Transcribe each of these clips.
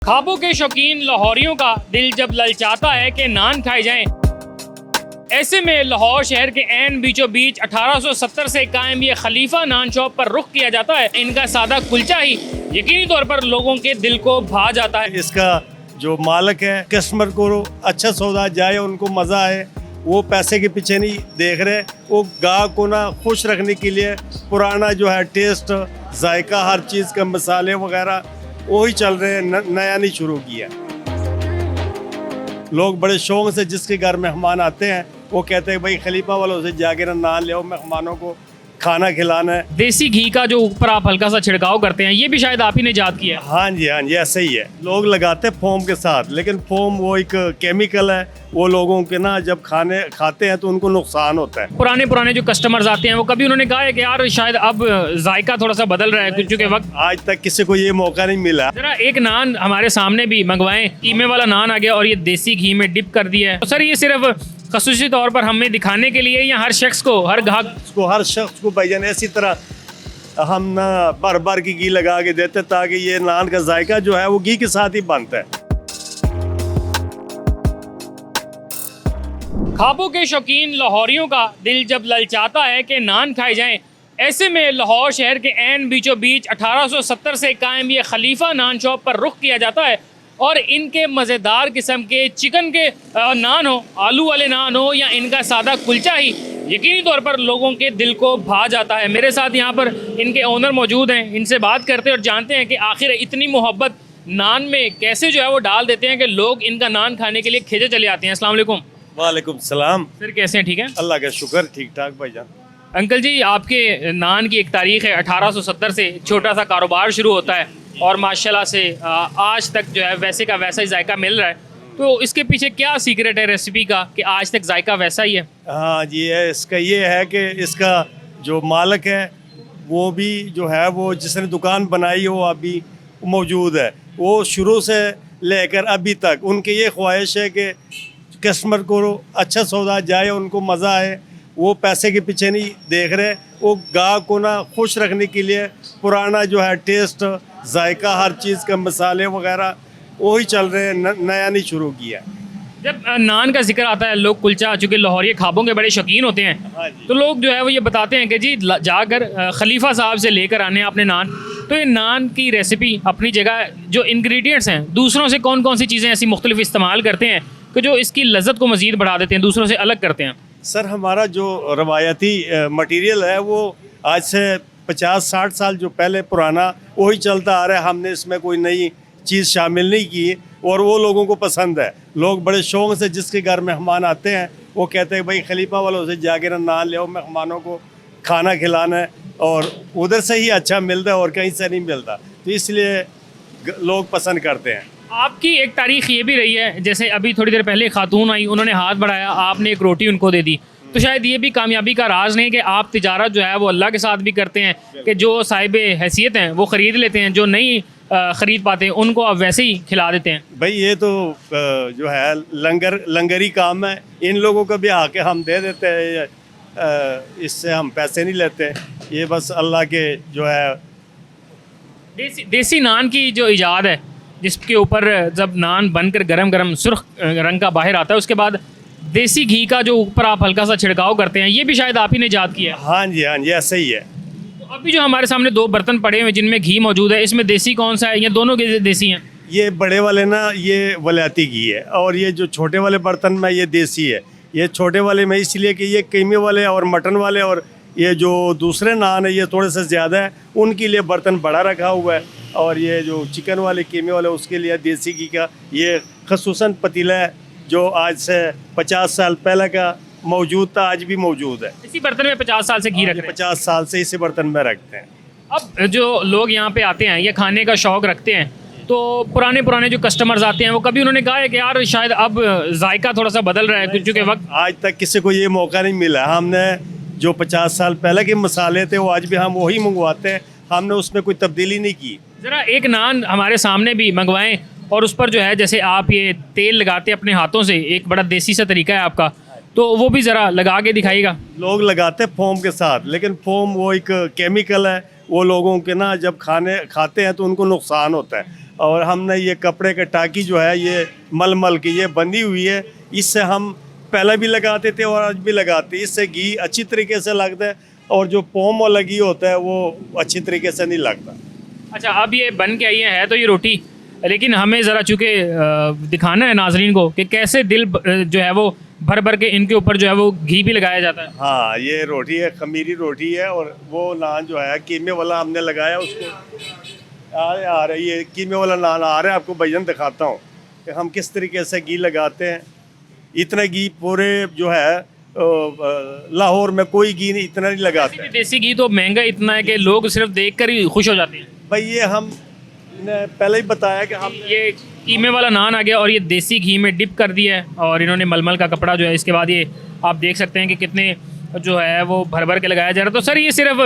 ख्वाबों के शौकीन लाहौरियों का दिल जब ललचाता है कि नान खाए जाएं, ऐसे में लाहौर शहर के ऐन बीचों बीच 1870 से कायम ये खलीफा नान शॉप पर रुख किया जाता है। इनका सादा कुलचा ही यकीनी तौर पर लोगों के दिल को भा जाता है। इसका जो मालिक है कस्टमर को अच्छा सौदा जाए, उनको मज़ा आए, वो पैसे के पीछे नहीं देख रहे, वो गाहक को ना खुश रखने के लिए पुराना जो है टेस्ट, जायका, हर चीज़ का मसाले वगैरह वही चल रहे हैं, नया नहीं शुरू किया। लोग बड़े शौक से जिसके घर मेहमान आते हैं वो कहते हैं भाई खलीफा वालों से जाके ना नान ले आओ, मेहमानों को खाना खिलाना है। देसी घी का जो ऊपर आप हल्का सा छिड़काव करते हैं, ये भी शायद आप ही ने इजाद किया है। हाँ जी, ऐसे ही है। लोग लगाते हैं फोम के साथ, लेकिन फोम वो एक केमिकल है, वो लोगों के ना जब खाते हैं तो उनको नुकसान होता है। पुराने जो कस्टमर्स आते हैं वो कभी उन्होंने कहा है कि यार शायद अब जायका थोड़ा सा बदल रहा है क्योंकि वक्त आज तक किसी को ये मौका नहीं मिला। जरा एक नान हमारे सामने भी मंगवाएं, कीमे वाला नान आ गया और ये देसी घी में डिप कर दिया है। तो सर ये सिर्फ खसूसी तौर पर हमें दिखाने के लिए या हर शख्स को, हर ग्राहक को भाईजान इसी तरह हम ना भर की घी लगा के देते ताकि ये नान का जायका जो है वो घी के साथ ही बनता है। ख्वाबों के शौकीन लाहौरियों का दिल जब ललचाता है कि नान खाए जाएं, ऐसे में लाहौर शहर के ऐन बीचों बीच 1870 से कायम ये खलीफा नान शॉप पर रुख किया जाता है और इनके मज़ेदार किस्म के चिकन के नान हो, आलू वाले नान हो या इनका सादा कुलचा ही यकीनी तौर पर लोगों के दिल को भा जाता है। मेरे साथ यहाँ पर इनके ओनर मौजूद हैं, इनसे बात करते हैं और जानते हैं कि आखिर इतनी मोहब्बत नान में कैसे जो है वो डाल देते हैं कि लोग इनका नान खाने के लिए खिंचे चले आते हैं। अस्सलाम वालेकुम। वालेकुम सलाम। सर कैसे हैं? ठीक है, अल्लाह का शुक्र, ठीक ठाक भाईजान। अंकल जी, आपके नान की एक तारीख़ है, 1870 से छोटा सा कारोबार शुरू होता है और माशाल्लाह से आज तक जो है वैसे का वैसा ही जायका मिल रहा है। तो इसके पीछे क्या सीक्रेट है रेसिपी का कि आज तक जायका वैसा ही है? हाँ जी, इसका ये है कि इसका जो मालिक है वो भी जो है वो जिसने दुकान बनाई हो अभी मौजूद है, वो शुरू से लेकर अभी तक उनकी ये ख्वाहिश है कि कस्टमर को अच्छा सौदा जाए, उनको मज़ा आए, वो पैसे के पीछे नहीं देख रहे, वो गाहक को ना खुश रखने के लिए पुराना जो है टेस्ट, जायका, हर चीज़ का मसाले वगैरह वही चल रहे हैं, नया नहीं शुरू किया। जब नान का जिक्र आता है, लोग कुलचा, चूँकि लाहौरी ख्वाबों के बड़े शौकीन होते हैं, हाँ तो लोग जो है वो ये बताते हैं कि जी जाकर खलीफा साहब से लेकर आने अपने नान। तो ये नान की रेसिपी अपनी जगह, जो इंग्रेडिएंट्स हैं दूसरों से कौन कौन सी चीज़ें ऐसी मुख्तलिफ इस्तेमाल करते हैं कि जो इसकी लज्जत को मज़ीद बढ़ा देते हैं, दूसरों से अलग करते हैं? सर हमारा जो रवायती मटेरियल है वो आज से 50-60 साल जो पहले पुराना वही चलता आ रहा है। हमने इसमें कोई नई चीज़ शामिल नहीं की और वो लोगों को पसंद है। लोग बड़े शौक से जिसके घर मेहमान आते हैं वो कहते हैं भाई खलीफा वालों से जाके ना नान ले आओ, मेहमानों को खाना खिलाना है, और उधर से ही अच्छा मिलता है और कहीं से नहीं मिलता, तो इसलिए लोग पसंद करते हैं। आपकी एक तारीख ये भी रही है, जैसे अभी थोड़ी देर पहले खातून आई, उन्होंने हाथ बढ़ाया, आपने एक रोटी उनको दे दी। तो शायद ये भी कामयाबी का राज नहीं कि आप तिजारत जो है वो अल्लाह के साथ भी करते हैं कि जो साहिब हैसियत हैं वो ख़रीद लेते हैं, जो नहीं ख़रीद पाते हैं उनको आप वैसे ही खिला देते हैं। भाई ये तो जो है लंगरी काम है, इन लोगों को भी आके हम दे देते हैं, इससे हम पैसे नहीं लेते, ये बस अल्लाह के जो है। देसी नान की जो इजाद है, जिसके ऊपर जब नान बनकर गरम गरम सुर्ख रंग का बाहर आता है, उसके बाद देसी घी का जो ऊपर आप हल्का सा छिड़काव करते हैं, ये भी शायद आप ही ने इजाद किया है। हाँ जी, ऐसे ही है। तो अभी जो हमारे सामने दो बर्तन पड़े हुए जिनमें घी मौजूद है, इसमें देसी कौन सा है या दोनों के देसी हैं? ये बड़े वाले ना ये वलायती घी है और ये जो छोटे वाले बर्तन में ये देसी है। ये छोटे वाले में इसलिए कि ये कीमे वाले और मटन वाले और ये जो दूसरे नान है ये थोड़े से ज़्यादा है, उनके लिए बर्तन बड़ा रखा हुआ है, और ये जो चिकन वाले कीमे वाले उसके लिए देसी घी का ये खसूसन पतीला है जो आज से 50 साल पहले का मौजूद था, आज भी मौजूद है। इसी बर्तन में 50 साल से घी रख रहे हैं? 50 साल से इसी बर्तन में रखते हैं। अब जो लोग यहाँ पे आते हैं, ये खाने का शौक़ रखते हैं, तो पुराने जो कस्टमर्स आते हैं वो कभी उन्होंने कहा है कि यार शायद अब जायका थोड़ा सा बदल रहा है क्योंकि वक्त आज तक किसी को ये मौका नहीं मिला। हमने जो 50 साल पहले के मसाले थे वो आज भी हम वही मंगवाते हैं, हमने उसमें कोई तब्दीली नहीं की। ज़रा एक नान हमारे सामने भी मंगवाएं और उस पर जो है जैसे आप ये तेल लगाते हैं अपने हाथों से, एक बड़ा देसी सा तरीका है आपका, तो वो भी ज़रा लगा के दिखाइएगा। लोग लगाते हैं फोम के साथ, लेकिन फोम वो एक केमिकल है, वो लोगों के ना जब खाते हैं तो उनको नुकसान होता है, और हमने ये कपड़े का टाकी जो है ये मलमल की ये बनी हुई है, इससे हम पहले भी लगाते थे और आज भी लगाते हैं। इससे घी अच्छी तरीके से लगता है और जो पोम वाला घी होता है वो अच्छी तरीके से नहीं लगता। अच्छा, अब ये बन के आई है तो ये रोटी, लेकिन हमें ज़रा चूँकि दिखाना है नाजरीन को कि कैसे दिल जो है वो भर भर के इनके ऊपर जो है वो घी भी लगाया जाता है। हाँ, ये रोटी है, खमीरी रोटी है और वो नान जो है कीमे वाला हमने लगाया उसको। आ रही है कीमे वाला नान आ रहा है, आपको भजन दिखाता हूँ कि हम किस तरीके से घी लगाते हैं। इतना घी पूरे जो है लाहौर में कोई घी नहीं इतना नहीं लगाते। देसी घी तो महंगा इतना है कि लोग सिर्फ देख कर ही खुश हो जाते हैं। भाई ये हम पहले ही बताया कि हम ये कीमे वाला नान आ गया और ये देसी घी में डिप कर दिया है और इन्होंने मलमल का कपड़ा जो है इसके बाद ये आप देख सकते हैं कि कितने जो है वो भर भर के लगाया जा रहा है। तो सर ये सिर्फ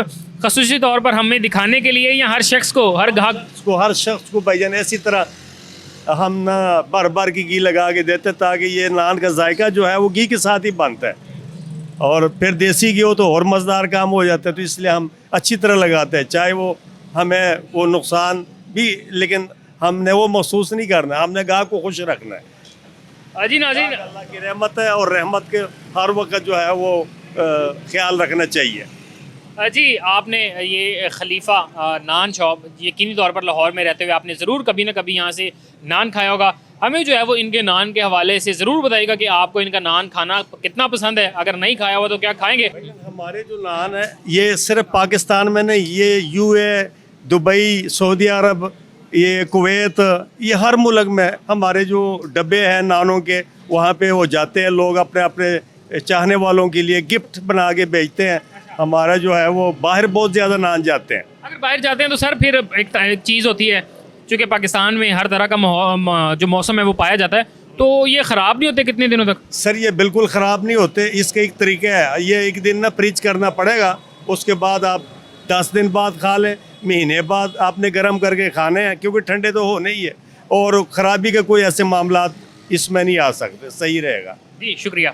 खसूसी तौर पर हमें दिखाने के लिए या हर शख्स को, हर ग्राहक को, हर शख्स को भाईजान ऐसी तरह हम ना भर भर की घी लगा के देते ताकि ये नान का जायका जो है वो घी के साथ ही बनता है और फिर देसी घी हो तो और मज़ेदार काम हो जाता है। तो इसलिए हम अच्छी तरह लगाते हैं, चाहे वो हमें वो नुकसान भी, लेकिन हमने वो महसूस नहीं करना, हमने गाहक को खुश रखना है। जी नाज़रीन, अल्लाह की रहमत है और रहमत के हर वक्त जो है वो ख्याल रखना चाहिए। जी आपने ये खलीफा नान शॉप यकीनी तौर पर लाहौर में रहते हुए आपने ज़रूर कभी ना कभी यहाँ से नान खाया होगा। हमें जो है वो इनके नान के हवाले से ज़रूर बताइएगा कि आपको इनका नान खाना कितना पसंद है, अगर नहीं खाया हुआ तो क्या खाएंगे। हमारे जो नान है ये सिर्फ पाकिस्तान में नहीं, ये यूए, दुबई, सऊदी अरब, ये कुवैत, ये हर मुल्क में हमारे जो डब्बे हैं नानों के वहाँ पे वो जाते हैं, लोग अपने अपने चाहने वालों के लिए गिफ्ट बना के भेजते हैं। हमारा जो है वो बाहर बहुत ज़्यादा नान जाते हैं। अगर बाहर जाते हैं तो सर फिर एक चीज़ होती है, चूँकि पाकिस्तान में हर तरह का जो मौसम है वो पाया जाता है, तो ये ख़राब नहीं होते कितने दिनों तक? सर ये बिल्कुल ख़राब नहीं होते, इसका एक तरीका है, ये एक दिन ना फ्रिज करना पड़ेगा, उसके बाद आप 10 दिन बाद खा लें, महीने बाद आपने गर्म करके खाने हैं क्योंकि ठंडे तो होने ही है और ख़राबी का कोई ऐसे मामला इसमें नहीं आ सकते। सही रहेगा। जी शुक्रिया।